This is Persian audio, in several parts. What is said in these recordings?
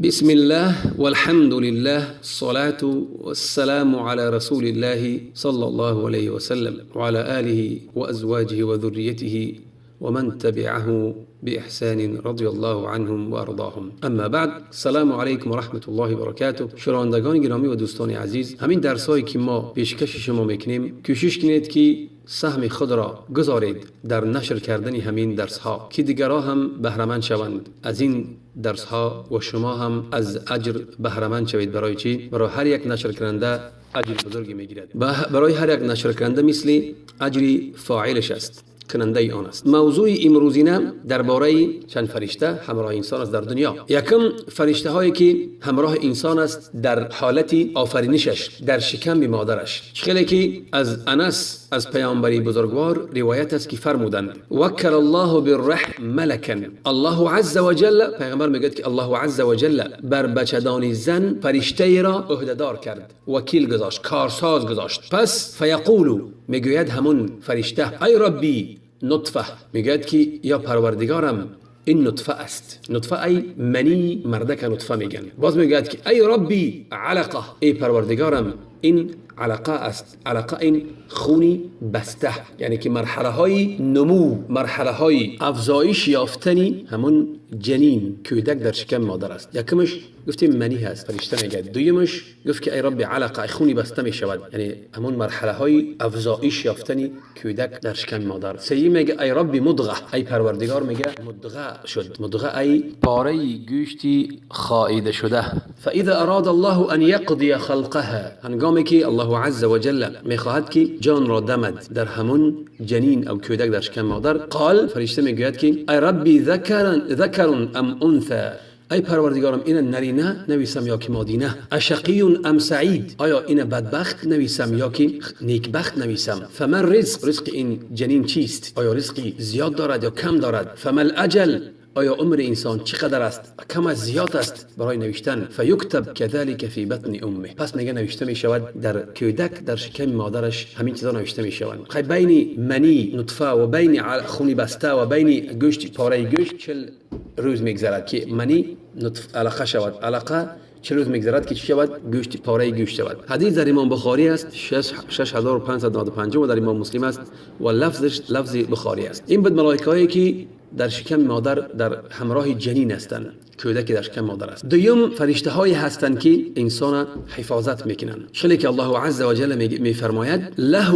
بسم الله والحمد لله الصلاة والسلام على رسول الله صلى الله عليه وسلم وعلى آله وأزواجه وذريته ومن تبعه بإحسان رضي الله عنهم وأرضاهم. اما بعد، السلام علیکم و رحمت الله و برکاته. شنوندگان گرامی و دوستان عزیز، همین درسایی که ما پیشکش شما میکنیم کوشش کنید که سهم خود را گذارید در نشر کردن همین درس ها که دیگرها هم بهره شوند از این درس ها و شما هم از اجر بهره شوید. برای چی؟ برای هر یک نشر کننده اجر بزرگی میگیرد. برای هر یک نشر کننده مثل اجری فاعلش است، کننده آن است. موضوع امروزینه درباره چند فرشته همراه انسان است در دنیا. یکم فرشته هایی که همراه انسان است در حالت آفرینشش در شکم مادرش. خیلی که از انس از پیامبری بزرگوار روایت است که فرمودند وکل الله بالرحم ملکا. الله عز وجل، پیغمبر میگه که الله عز وجل بر بچه‌دان زن فرشته را عهده‌دار کرد، وکیل گذاشت، کارساز گذاشت. پس فیقول، میگوید همون فرشته ای ربی نطفه، میگوید که یا پروردگارم این نطفه است. نطفه ای منی مردک نطفه میگن. باز میگوید که ای ربی علقه، ای پروردگارم این علقه است. علقه این خونی بسته، یعنی که مرحله های نمو، مرحله های افزایش یافتنی همون جنین کودک در شکم مادر است. یکمش گفتیم منی هست، فرشته میگه. دویمش گفت که ای رب علقه، خونی بسته می شود، یعنی همون مرحله های افزایش یافتنی کودک در شکم مادر. سوم میگه ای رب مضغه، ای پروردگار میگه مضغه شد. مضغه ای پاره گوشتی خائیده شده. فاذا اراد الله ان یقضی خلقها، هنگامی که الله عز وجل میخواهد که جان را دمد در همون جنین او کودک در شکم مادر، قال، فرشته میگوید که ای ربی ذکر ام انثى، ای پروردگارم این نرینه نویسم یا که مادینه؟ اشقی ام سعید، آیا این بدبخت نویسم یا که نیکبخت نویسم؟ فمن رزق این جنین چیست؟ آیا رزقی زیاد دارد یا کم دارد؟ فمن اجل، آیا عمر انسان چقدر است؟ کم از زیاد است برای نوشتن؟ فیکتب کذلک فی بطن امه، پس میگه نوشته می شود در کودک در شکم مادرش همین چیزا نوشته می شوند. خب بین منی نطفه و بین خونی بسته و بین گوشت پاره گوشت 40 روز میگذرد که منی نطفه علقه شود. علقه 40 روز میگذرد که چی شود؟ گوشت پاره گوشت شود. حدیث در امام بخاری است 6595 و در امام مسلم است و لفظش لفظ بخاری است. این بود ملائکه هایی که در شکم مادر در همراه جنین هستند، کودک در شکم مادر است. دوم فرشته هایی هستند که انسان حفاظت میکنند. شلی که الله عز وجل میفرماید له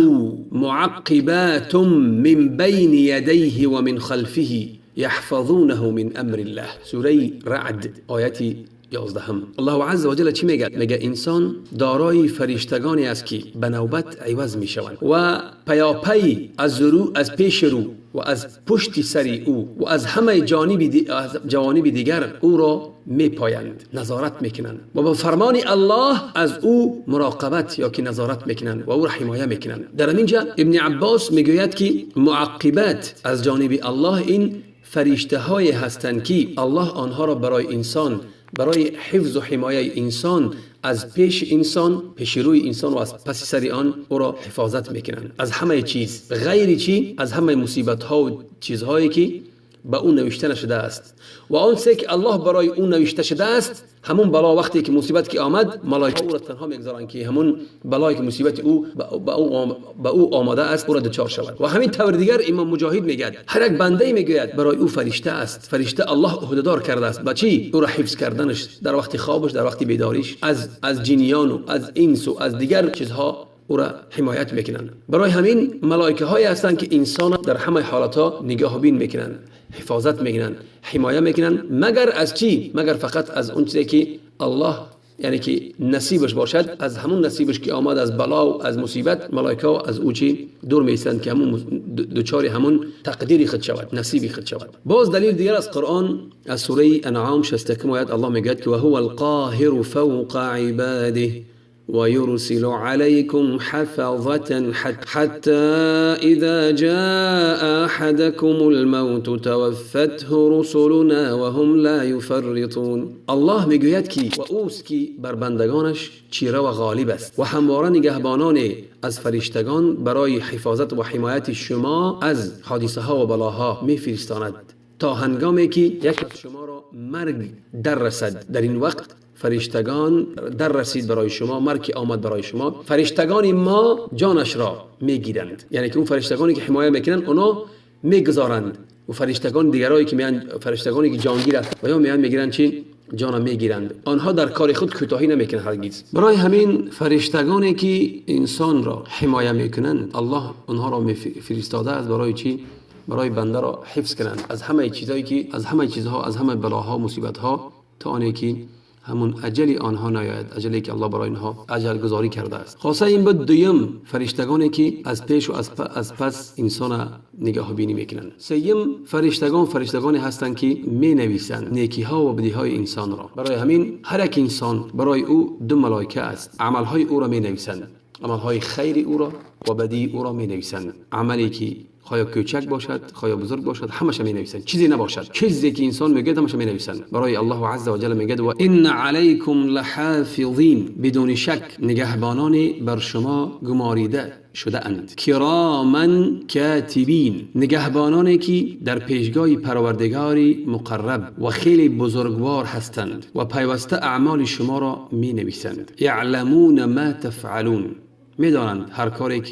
معقبات من بین یدیه و من خلفه یحفظونه من امر الله. سوره رعد آیتی 11. الله عز وجل چی میگه؟ میگه انسان دارای فرشتگانی است که به نوبت عوض میشوند و پیاپی از پیش رو و از پشت سر او و از همه جوانب دیگر او را میپایند، نظارت میکنند و با فرمان الله از او مراقبت یا که نظارت میکنند و او را حمایه میکنند. در اینجا ابن عباس میگوید که معقبت از جانب الله این فرشته های هستند که الله آنها را برای انسان، برای حفظ و حمایه انسان از پیش انسان، پیش روی انسان و از پس سر آن او را حفاظت میکنند از همه چیز، غیر چی؟ از همه مصیبت ها و چیزهایی که به اون نوشته نشده است. و آن چیزی که الله برای اون نوشته شده است، همون بلا وقتی که مصیبت که آمد، ملائکه او را تنها میگذارند که همون بلایی که مصیبت او به او آمده است او را دچار شود. و همین طور دیگر امام مجاهد میگه هر یک بنده میگوید برای او فرشته است، فرشته الله عهده‌دار کرده است با چی؟ او را حفظ کردنش در وقت خوابش، در وقت بیداریش از جنیان و از انس و از دیگر چیزها او را حمایت میکنند. برای همین ملائکه هایی هستند که انسان در همه حالات ها نگاه بین میکنند، حفاظت میکنند، حمایه میکنند، مگر از چی؟ مگر فقط از اون چیزی که الله یعنی که نصیبش باشد، از همون نصیبش که آمد از بلا و از مصیبت، ملائکه ها از او چی دور میستند که همون دوچاری همون تقدیری خود شود، نصیبی خود شود. باز دلیل دیگر از قرآن از سوره انعام 60 آیت الله میگه که و هو القاهر فوق عباده ويرسل عليكم حفظة حتى إذا جاء أحدكم الموت توفته رسلنا وهم لا يفرطون. الله میگوید که و اوست که بر بندگانش چیره و غالب است و همواره نگهبانان از فرشتگان برای حفاظت و حمایت شما از حادثه ها و بلاها میفرستاند تا هنگامی که یک از شما را مرگ در رسد. در این وقت فرشتگان در رسید برای شما، مرگ آمد برای شما، فرشتگان ما جانش را میگیرند. یعنی که اون فرشتگانی که حمایت میکنند اونا میگذارند و فرشتگان دیگرایی که میان، فرشتگانی که جانگیر است و یا میان میگیرند چی؟ جان میگیرند. آنها در کار خود کوتاهی نمیکنند هرگز. برای همین فرشتگانی که انسان را حمایت میکنند الله آنها را فرستاده است برای چی؟ برای بنده را حفظ کنند از همه چیزایی که از همه بلاها مصیبتها، تا آنی که همون اجلی آنها نیاید، اجلی که الله برای اینها اجل گذاری کرده است. خاصه این بود دویم فرشتگانی که از پیش و از پس انسان نگاه بینی میکنند. سوم فرشتگانی هستند که می نویسند نیکی ها و بدی های انسان را. برای همین هر یک انسان برای او دو ملائکه است، عمل های او را می نویسند، عمل های خیر او را و بدی او را می نویسند. عملی که خواهی کوچک باشد خواهی بزرگ باشد همش می نویسند، چیزی نباشد، چیزی که انسان میگه همش می نویسند. برای الله عز و جل میگه و ان علیکم لحافظین، بدون شک نگهبانانی بر شما گماریده شده اند، کراما کاتبین، نگهبانانی که در پیشگاه پروردگاری مقرب و خیلی بزرگوار هستند و پیوسته اعمال شما را می نویسند. یعلمون ما تفعلون، میدانند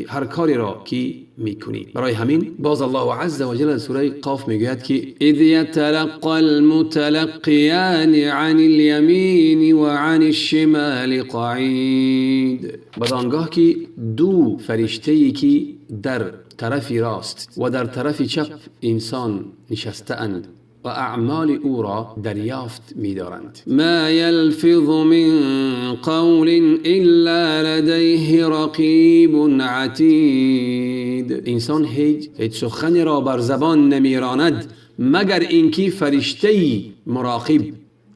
هر کاری را که میکنید. برای همین باز الله عز و جل سوره قاف میگوید که اذ یتلقى المتلقیان عن الیمین و عن الشمال قعید، بدانگاه که دو فرشته‌ای که در طرف راست و در طرف چپ انسان نشسته اند و اعمال او را دریافت می‌دارند. ما یلفظ من قول الا لدیه رقیب عتید، انسان هیچ سخنی را بر زبان نمیراند مگر اینکه فرشته‌ای مراقب،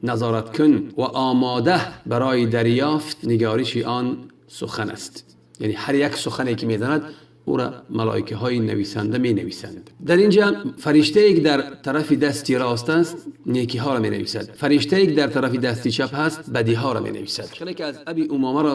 نظارت کن و آماده برای دریافت نگارش آن سخن است. یعنی هر یک سخنی که می‌داند او را ملائکه های نویسنده می نویسند. در اینجا فرشته یک در طرف دستی راست است نیکی ها را می نویسد، فرشته یک در طرف دستی چپ هست بدی ها را می نویسد. شریک از ابی امامه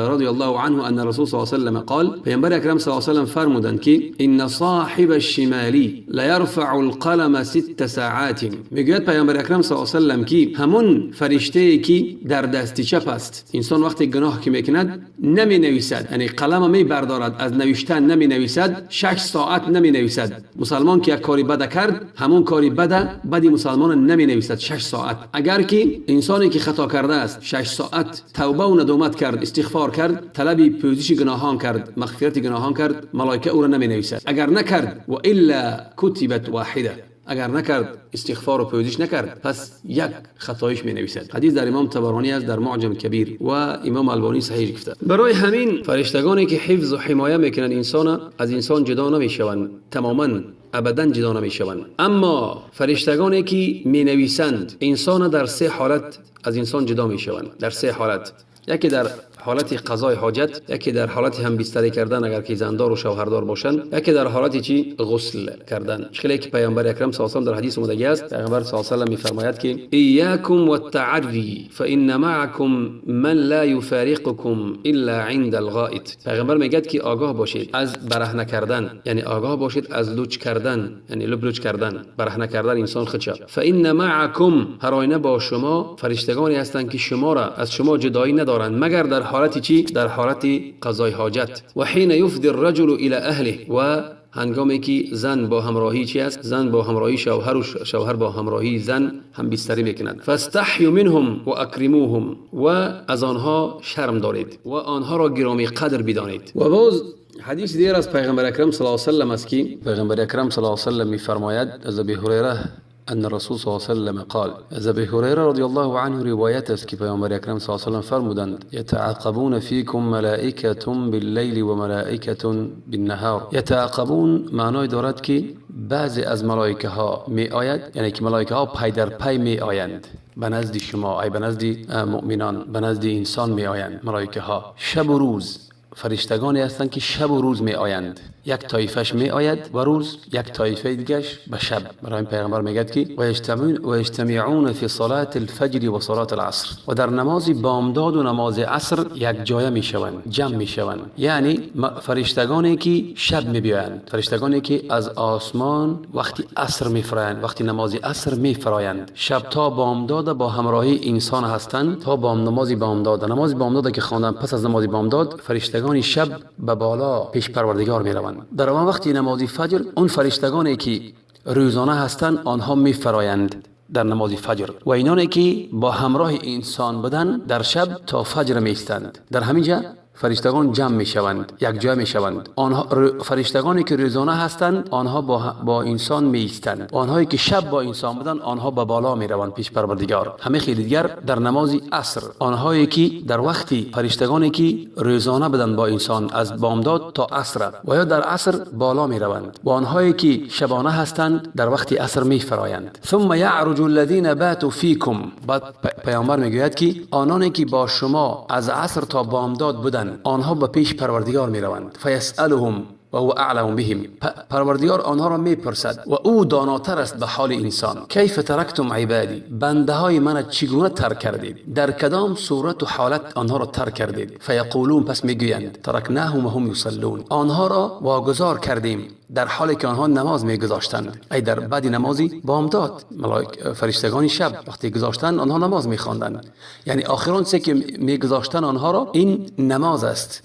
رضی الله عنه ان رسول صلی الله علیه و سلم قال، پیامبر اکرم صلی الله علیه و سلم فرمودند که ان صاحب الشمالی لا يرفع القلم 6 ساعات، میگوید پیامبر اکرم صلی الله علیه و سلم که همون فرشته که در دستی چپ است انسان وقتی گناه که میکند نمی نویسد، یعنی قلم می بردارد از نوشتن نمی نویسد، 6 ساعت نمی نویسد. مسلمان که یک کاری بد کرد همون کاری بدی مسلمان نمی نویسد 6 ساعت. اگر که انسانی که خطا کرده است 6 ساعت توبه و ندامت کرد، استغفار کرد، طلب پوزش گناهان کرد، مغفرت گناهان کرد، ملائکه او را نمی نویسد. اگر نکرد و الا کتبت واحده، اگر نکرد استغفار و پوزش نکرد پس یک خطایش می نویسد. حدیث در امام طبرانی است در معجم کبیر و امام البانی صحیح گفته. برای همین فرشتگانی که حفظ و حمایت میکنند انسان از انسان جدا نمیشوند، تماما ابدا جدا نمیشوند. اما فرشتگانی که می نویسند انسان در 3 حالت از انسان جدا میشوند. در 3 حالت، یکی در حالت قضای حاجت، یکی در حالت هم بستری کردن اگر که زندار و شوهردار باشند، یکی در حالت چی غسل کردن. شکلی که پیامبر اکرم صلی الله علیه و آله در حدیث اومده است، پیامبر صلی الله علیه و آله میفرماید که ایاکم والتعری فان معکم من لا یفارقکم الا عند الغائط. پیامبر میگه که آگاه باشید از برهنه کردن، یعنی آگاه باشید از لوچ کردن، یعنی لوچ کردن، برهنه کردن انسان خودش. فان معکم، هر آینه با شما فرشتگانی هستند که شما را از شما جدایی ندارند مگر در حالتی چی؟ در حالت قضای حاجت. و حین یفضی الرجل الی اهله، و هنگامی که زن با همراهی چی است؟ زن با همراهی شوهر و شوهر با همراهی زن هم بستری میکنند. فاستحیوا منهم و اکرموهم، و از آنها شرم دارید و آنها را گرامی قدر بدانید. و باز حدیث دیگر از پیغمبر اکرم صلی الله علیه و سلم است که پیغمبر اکرم صلی الله علیه و سلم میفرماید از ابی هریره ان الرسول صلی الله علیه و سلم قال، از ابی هریره رضی الله عنه روایت است که پیامبر اکرم صلی الله علیه و سلم فرمودند یتعاقبون فیکم ملائکه باللیل و ملائکه بالنهار. یتعاقبون معنای دارد که بعضی از ملائکه ها می آید، یعنی که ملائکه ها پی در پی می آیند به نزد شما، ای به نزد مؤمنان، به نزد انسان می آیند ملائکه ها شب و روز. فرشتگانی هستند که شب و روز می آیند. یک طایفش می آید و روز، یک طایفه دیگش به شب. برای این پیغمبر میگه که و اجتمعون فی صلاة الفجر و صلاة العصر، و در نماز بامداد و نماز عصر یک جای می شوند، جمع می شوند. یعنی فرشتگانی که شب می بیایند، فرشتگانی که از آسمان وقتی عصر می فرایند، وقتی نماز عصر می فرایند، شب تا بامداد با همراهی انسان هستند تا نماز بامداد. نماز بامداد که خواندن، پس از نماز بامداد فرشتگان شب به بالا پیش پروردگار می روند. در آن وقتی نماز فجر، اون فرشتگانی که روزانه هستند آنها می فرایند در نماز فجر، و اینانی که با همراه انسان بدن در شب تا فجر می ایستند. در همینجا فرشتگان جمع می شوند، یک جای می شوند. آنها فرشتگانی که روزانه هستند آنها با انسان می ایستند، آنهایی که شب با انسان بودند آنها به بالا می روند پیش پروردگار. همه خیلی دیگر در نماز عصر، آنهایی که در وقتی فرشتگانی که روزانه بودند با انسان از بامداد تا عصر و یا در عصر بالا می روند، و آنهایی که شبانه هستند در وقتی عصر می فرایند. ثم یعرج الذین باتوا فیکم، بعد پیامبر میگوید که آنانی که با شما از عصر تا بامداد بودند آنها به پیش پروردگار می روند. فیسألهم و هو اعلم بهم، پروردگار آنها را می پرسد و او داناتر است به حال انسان. کیف ترکتم عبادی، بنده های من چگونه ترک کردید، در کدام صورت و حالت آنها را ترک کردید. فیقولون، پس میگویند ترکناهم و هم یصلون، آنها را واگذار کردیم در حالی که آنها نماز میگذاشتند. ای در بعد نمازی بامداد، فرشتگان شب وقتی گذاشتند آنها نماز میخواندند، یعنی آخران چه که میگذاشتن آنها را این نماز است.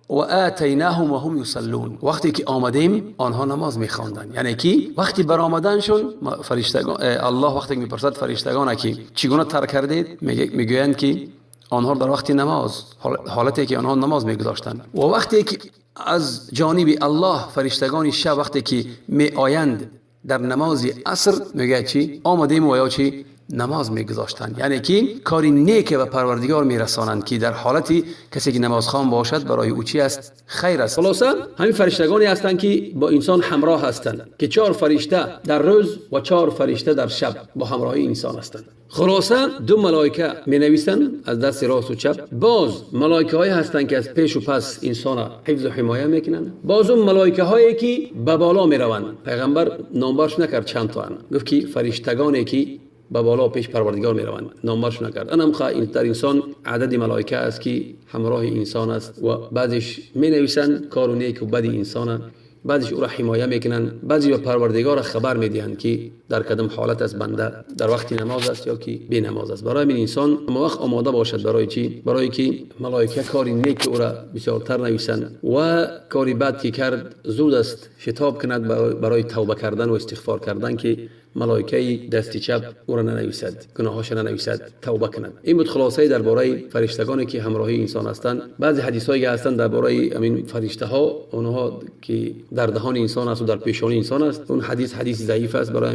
و آتیناهم و هم یصلون، وقتی که آمدیم آنها نماز میخواندند. یعنی کی وقتی برآمدنشون فرشتگان، الله وقتی میپرسد فرشتگان که چگونه ترک کردید، میگویند که آنها در وقت نماز، حالتی که آنها نماز میگذاشتند. و وقتی که از جانب الله فرشتگان شب وقتی که می آیند در نماز عصر میگه چی آمدیم و یا چی نماز میگذاشتند، یعنی که کاری نیک به پروردگار میرسانند که در حالتی کسی که نماز خوان باشد برای او چی است؟ خیر است. خلاصا همین فرشتگانی هستند که با انسان همراه هستند، که 4 فرشته در روز و 4 فرشته در شب با همراهی انسان هستند. خلاصا 2 ملائکه می نویسند از دست راست و چپ. باز ملائکه هایی هستند که از پیش و پس انسان حفظ و حمایت میکنند. باز اون ملائکه هایی که به بالا می روند. پیغمبر نامبرش نکرد چند تا، گفت که فرشتگانی که به بالا پیش پروردگار می روند، نامبرش نکرد. انم در انسان عدد ملائکه است که همراه انسان است و بعضش می نویسند کار نیک و بد انسان، بعضیش او را حمایت میکنن، بعضی به پروردگار خبر میدهند که در کدام حالت از بنده در وقت نماز است یا که بی نماز است. برای این انسان وقت آماده باشد برای چی؟ برای که ملائکه کاری نیک او را بسیارتر نویسند و کاری بد که کرد زود است شتاب کند برای توبه کردن و استغفار کردن، که ملائکه دست چپ او را ننویسد، گناهاش ننویسد، توبه کند. این بود خلاصه درباره فرشتگانی که همراهی انسان هستند. بعضی حدیثایی هستند درباره همین فرشته ها، اونها که در دهان انسان است و در پیشانی انسان است. اون حدیث ضعیف است. برای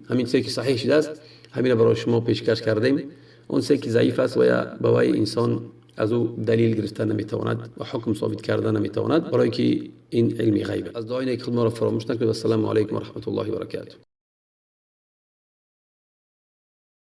همین سه که صحیح شده است همین را برای شما پیشکش کردیم. اون سه که ضعیف است و یا بوای انسان از او دلیل گرفتن نمیتواند و حکم ثابت کردن نمیتواند، برای که این علم غیب. از دعای نیک خود ما را فراموش نکنید. السلام علیکم و رحمت الله و برکاته.